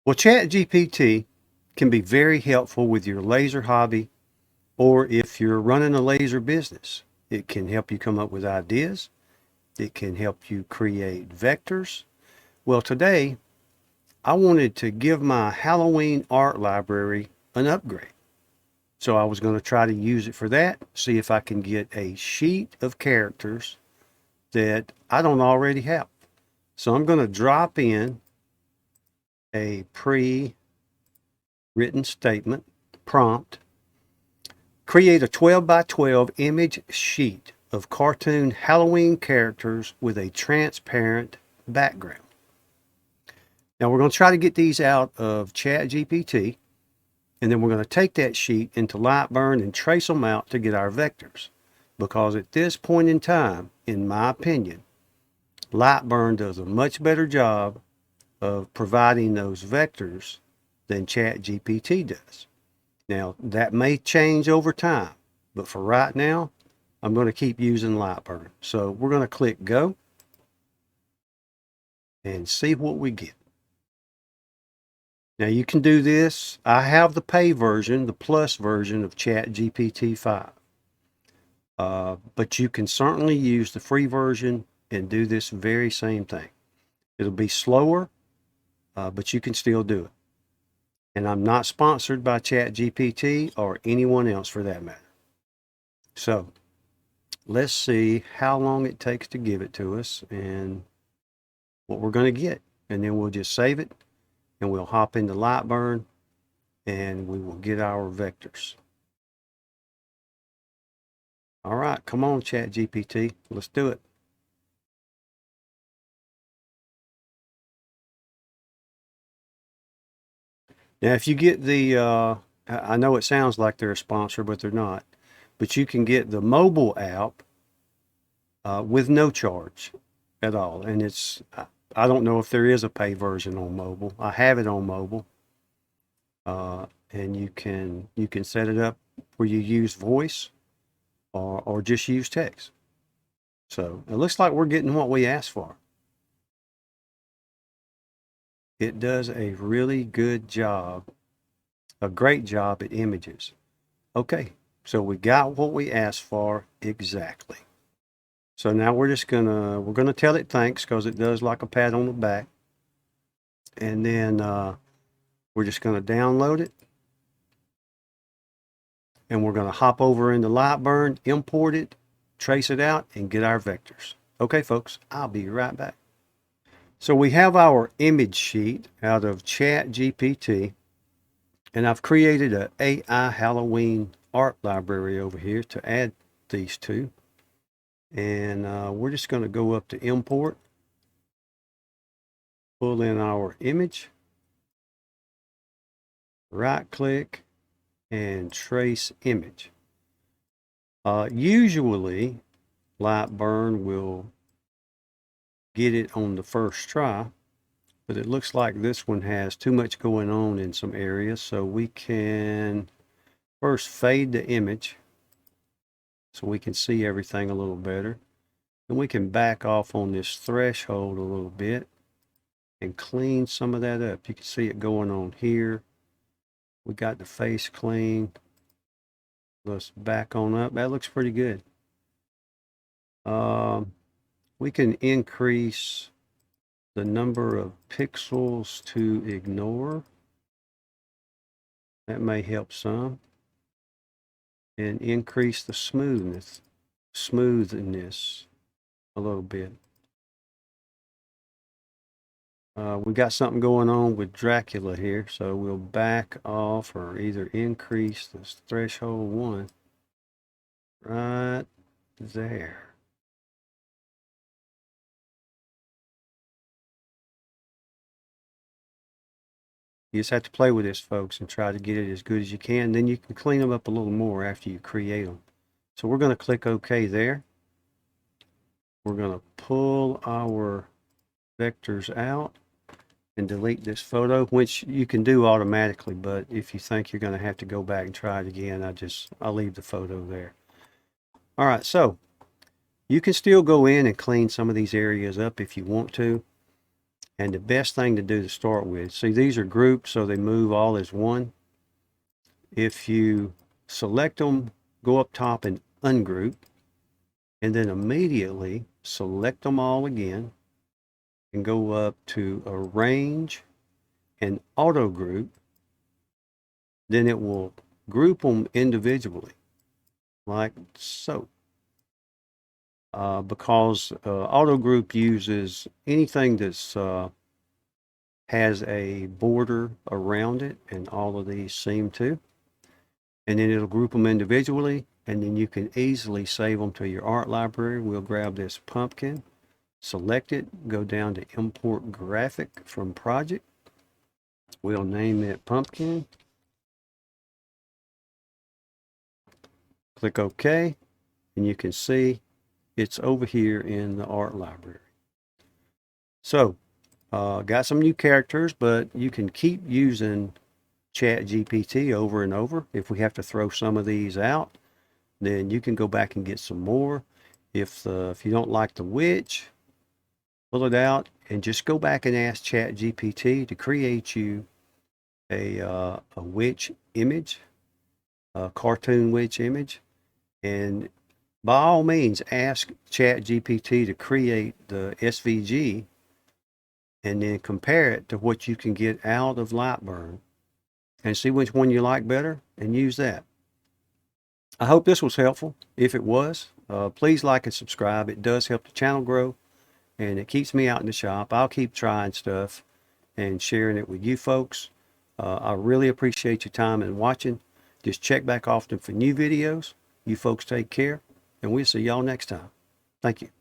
Well, ChatGPT can be very helpful with your laser hobby, or if you're running a laser business. It can help you come up with ideas. It can help you create vectors. Well, today I wanted to give my Halloween art library an upgrade. So I was going to try to use it for that, see if I can get a sheet of characters that I don't already have. So I'm going to drop in a pre-written statement prompt. Create a 12 by 12 image sheet of cartoon Halloween characters with a transparent background. Now we're going to try to get these out of ChatGPT, and then we're going to take that sheet into LightBurn and trace them out to get our vectors. Because at this point in time, in my opinion, LightBurn does a much better job of providing those vectors than ChatGPT does. Now, that may change over time, but for right now, I'm going to keep using LightBurn. So we're going to click go and see what we get. Now you can do this. I have the pay version, the plus version of ChatGPT 5. But you can certainly use the free version and do this very same thing. It'll be slower, but you can still do it. And I'm not sponsored by ChatGPT or anyone else for that matter. So let's see how long it takes to give it to us and what we're going to get. And then we'll just save it and we'll hop into LightBurn and we will get our vectors. All right, come on, ChatGPT. Let's do it. Now, if you get the, I know it sounds like they're a sponsor, but they're not. But you can get the mobile app with no charge at all. And it's, I don't know if there is a pay version on mobile. I have it on mobile. And you can set it up where you use voice or just use text. So it looks like we're getting what we asked for. It does a really good job, a great job at images. Okay, so we got what we asked for exactly. So now we're gonna tell it thanks because it does like a pat on the back. And then we're just gonna download it. And we're gonna hop over into LightBurn, import it, trace it out, and get our vectors. Okay, folks, I'll be right back. So we have our image sheet out of ChatGPT, and I've created an AI Halloween art library over here to add these two. And we're just going to go up to import, pull in our image, right click, and trace image. Usually, LightBurn will get it on the first try, but it looks like this one has too much going on in some areas, so we can first fade the image so we can see everything a little better. And we can back off on this threshold a little bit and clean some of that up. You can see it going on here. We got the face clean. Let's back on up. That looks pretty good. We can increase the number of pixels to ignore. That may help some. And increase the smoothness a little bit. We got something going on with Dracula here, so we'll back off or either increase this threshold 1 right there. You just have to play with this, folks, and try to get it as good as you can. Then you can clean them up a little more after you create them. So we're going to click OK there. We're going to pull our vectors out and delete this photo, which you can do automatically, but if you think you're going to have to go back and try it again, I'll leave the photo there. All right, so you can still go in and clean some of these areas up if you want to. And the best thing to do to start with, see, these are grouped so they move all as one. If you select them, go up top and ungroup, and then immediately select them all again and go up to arrange and auto group, then it will group them individually like so. Because auto group uses anything that's has a border around it, and all of these seem to, and then it'll group them individually, and then you can easily save them to your art library. We'll grab this pumpkin, select it, go down to import graphic from project. We'll name it pumpkin. Click OK, and you can see it's over here in the art library. So, got some new characters, but you can keep using ChatGPT over and over. If we have to throw some of these out, then you can go back and get some more. If you don't like the witch, pull it out and just go back and ask ChatGPT to create you a witch image, a cartoon witch image. And by all means, ask ChatGPT to create the SVG and then compare it to what you can get out of LightBurn and see which one you like better and use that. I hope this was helpful. If it was, please like and subscribe. It does help the channel grow, and it keeps me out in the shop. I'll keep trying stuff and sharing it with you folks. I really appreciate your time and watching. Just check back often for new videos. You folks take care, and we'll see y'all next time. Thank you.